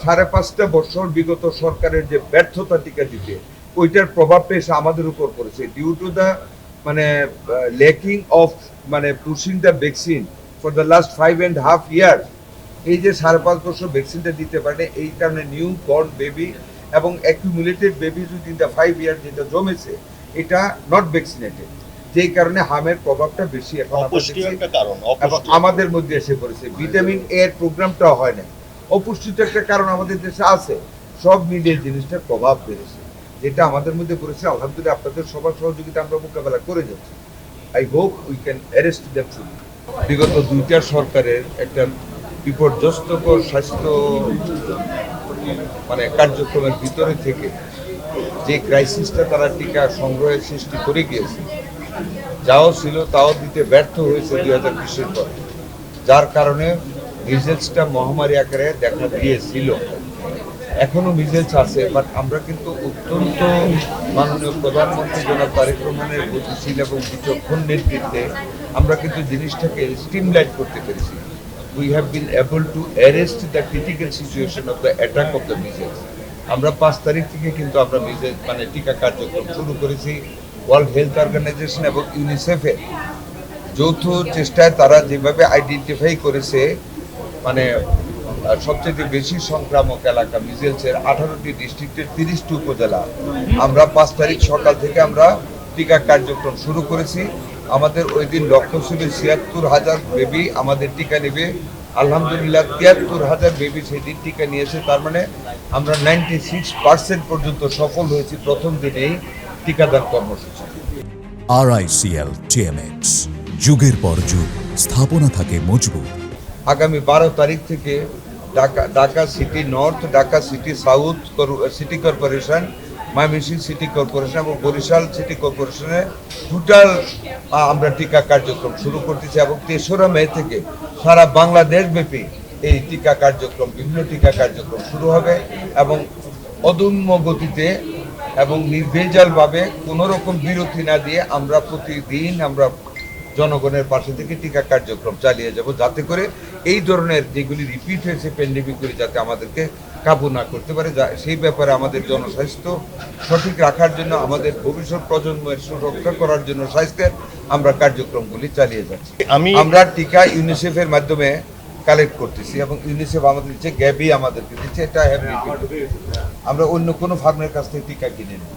5.5 বছর বিগত সরকারের যে ব্যর্থতা টিকা দিতে, ওইটার প্রভাবটা এসে আমাদের উপর পড়েছে ডিউ টু দ্য মানে ল্যাকিং অফ মানে pushing the vaccine for the last 5.5 ইয়ার। এই যে 5.5 বছর ভ্যাকসিনটা দিতে পারে, এই কারণে নিউ বর্ন বেবি এবং অ্যাকুমুলেটেড বেবি উইদিন দ্য 5 ইয়ার যেটা জমেছে, এটা নট ভ্যাকসিনেটেড, যেই কারণে হামের প্রভাবটা বেশি এখন এবং আমাদের মধ্যে এসে পড়েছে। ভিটামিন এ এর প্রোগ্রামটা হয় না, অপুষ্টির একটা কারণ আমাদের দেশে আছে, সব মিলিয়ে জিনিসটার প্রভাব বেড়েছে, যেটা আমাদের মধ্যে পড়েছে। আলহামদুলিল্লাহ আপনাদের সবার সহযোগিতা আমরা মোকাবেলা করে যাচ্ছি। I hope we can arrest them full. বিগত 2টা সরকারের একটা বিপর্যস্তকর স্বাস্থ্য মানে কার্যক্রমের ভিতরে থেকে যে ক্রাইসিসটা তারা টিকা সংগ্রহের সৃষ্টি করে গিয়েছে, যাও ছিল তাও দিতে ব্যর্থ হয়েছে 2020-এর পর, যার কারণে মিজেলসটা মহামারী আকারে দেখা দিয়েছিল। এখনো মিজেলস আছে, বাট আমরা কিন্তু অত্যন্ত মাননীয় প্রধানমন্ত্রী জনাব তারেক রহমানের গতিশীল এবং বিচক্ষণ নেতৃত্বে আমরা কিন্তু জিনিসটাকে স্টিমলাইট করতে পেরেছি। We have been able to arrest the critical situation of the attack of the measles. আমরা 5 তারিখ থেকে কিন্তু আমরা মিজেলস মানে টিকা কার্যক্রম শুরু করেছি। ওয়ার্ল্ড হেলথ অর্গানাইজেশন এবং ইউনিসেফের যৌথ চেষ্টায় তারা যেভাবে আইডেন্টিফাই করেছে মানে সবচেয়ে বেশি সংক্রামক এলাকা মিজেলসের 18টি ডিস্ট্রিক্টের 30টি উপজেলা, আমরা 5 তারিখ সকাল থেকে আমরা টিকা কার্যক্রম শুরু করেছি। আমাদের ওই দিন লক্ষ্য ছিল 76,000 বেবি আমাদের টিকা নেবে। আলহামদুলিল্লাহ 73,000 বেবি সেই দিন টিকা নিয়েছে। তার মানে আমরা 96% পর্যন্ত সফল হয়েছি প্রথম দিনেই টিকাদান কর্মসূচি। RICL TMX, যুগের পর যুগ স্থাপনা থাকে মজবুত। আগামী 12 তারিখ থেকে Dhaka city north, Dhaka city south city corporation, Mymensingh city corporation এবং বরিশাল সিটি কর্পোরেশনে টোটাল আমরা টিকা কার্যক্রম শুরু করতেছি এবং 3রা মে থেকে সারা বাংলাদেশ ব্যাপী এই টিকা কার্যক্রম, বিভিন্ন টিকা কার্যক্রম শুরু হবে এবং অদম্য গতিতে এবং নির্ভেজালভাবে কোনো রকম বিরতি না দিয়ে আমরা প্রতিদিন আমরা জনগণের পাশে থেকে টিকা কার্যক্রম চালিয়ে যাব, যাতে করে এই ধরনের যেগুলি রিপিট হয়েছে প্যান্ডেমিকগুলি যাতে আমাদেরকে কাবু না করতে পারে। সেই ব্যাপারে আমাদের জনস্বাস্থ্য সঠিক রাখার জন্য, আমাদের ভবিষ্যৎ প্রজন্মের সুরক্ষা করার জন্য স্বাস্থ্যের আমরা কার্যক্রমগুলি চালিয়ে যাচ্ছি। আমরা টিকা ইউনিসেফের মাধ্যমে কালেক্ট করতেছি এবং ইউনিসেফ আমাদের দিচ্ছে, গ্যাবি আমাদেরকে দিচ্ছে। এটা আমরা অন্য কোনো ফার্মের কাছ থেকে টিকা কিনে নিই।